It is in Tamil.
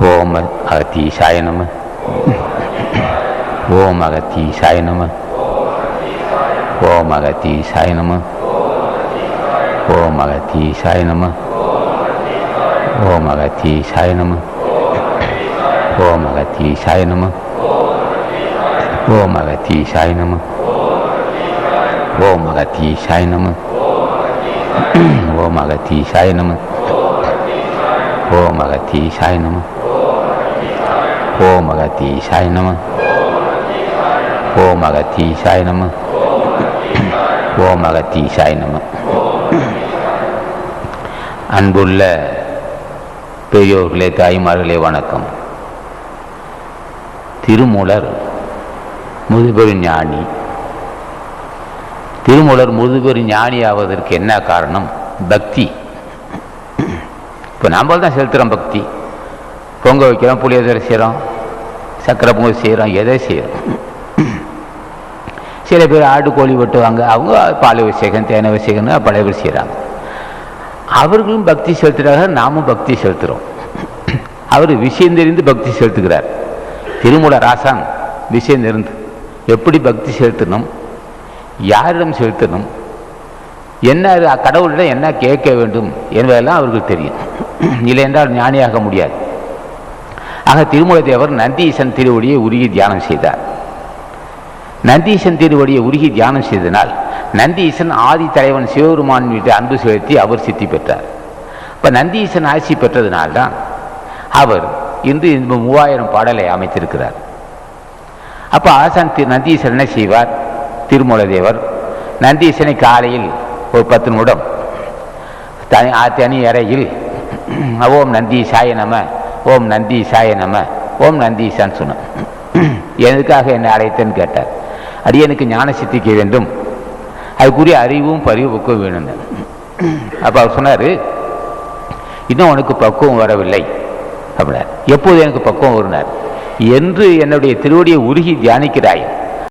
ஓம் அகத்தீசாய நம. ஓம் அகத்தீசாய நம. ஓம் அகத்தீசாய நம. ஓம் அகத்தீசாய நம. ஓம் அகத்தீசாய நம. ஓம் அகத்தீசாய நம. ஓம் அகத்தீசாய நம. ஓம் அகத்தீசாய நம. ஓம் அகத்தீசாய நம. ஓம் அகத்தீசாய நம. ஓம் அகத்தீசாய நம. ஓம் அகத்தீசாய நம. ஓம் அகத்தீசாய நம. அன்புள்ள பெரியோர்களே, தாய்மார்களே, வணக்கம். திருமூலர் முதுபெரும் ஞானி. திருமூலர் முதுபெரும் ஞானி ஆவதற்கு என்ன காரணம்? பக்தி. இப்போ நாம தான் செலுத்துகிறோம் பக்தி. பொங்க வைக்கிறோம், புளியோதரை செய்கிறோம், சக்கரை பொங்கல் செய்கிறோம், எதை செய்கிறோம். சில பேர் ஆடு கோழி வெட்டுவாங்க, அவங்க பால் அபிஷேகம், தேனை அபிஷேகம்னு பல பேர் செய்கிறாங்க. அவர்களும் பக்தி செலுத்துகிறாங்க, நாமும் பக்தி செலுத்துகிறோம். அவர் விஷயம் தெரிந்து பக்தி செலுத்துகிறார். திருமூலர் ஆசான் விஷயம் தெரிந்து எப்படி பக்தி செலுத்தணும், யாரிடம் செலுத்தணும், என்ன கடவுளிடம் என்ன கேட்க வேண்டும் என்பதெல்லாம் அவருக்கு தெரியும். இல்லை என்றால் ஞானியாக முடியாது. ஆக திருமூலதேவர் நந்தீசன் திருவடியை உருகி தியானம் செய்தார். நந்தீசன் திருவடியை உருகி தியானம் செய்தனால் நந்தீசன் ஆதி தலைவன் சிவபெருமான் மீது அன்பு செலுத்தி அவர் சித்தி பெற்றார். இப்போ நந்தீசன் ஆட்சி பெற்றதுனால்தான் அவர் இன்று 3000 பாடலை அமைத்திருக்கிறார். அப்போ ஆசான் நந்தீசன் என்ன செய்வார்? திருமூலதேவர் நந்தீசனை காலையில் ஒரு 10 நிமிடம் தனி அறையில் ஓம் நந்தீசாய நம, ஓம் நந்தீசாய நம, ஓம் நந்தீசான்னு சொன்னார். எதுக்காக என்னை அழைத்தேன்னு கேட்டார். அடியனுக்கு ஞான சித்திக்க வேண்டும், அதுக்குரிய அறிவும் பரிவுக்கும் வேணும்னு. அப்போ அவர் சொன்னார், இன்னும் உனக்கு பக்குவம் வரவில்லை அப்படின்னார். எப்போது எனக்கு பக்குவம் வருனார்? என்று என்னுடைய திருவடியை உருகி தியானிக்கிறாய்,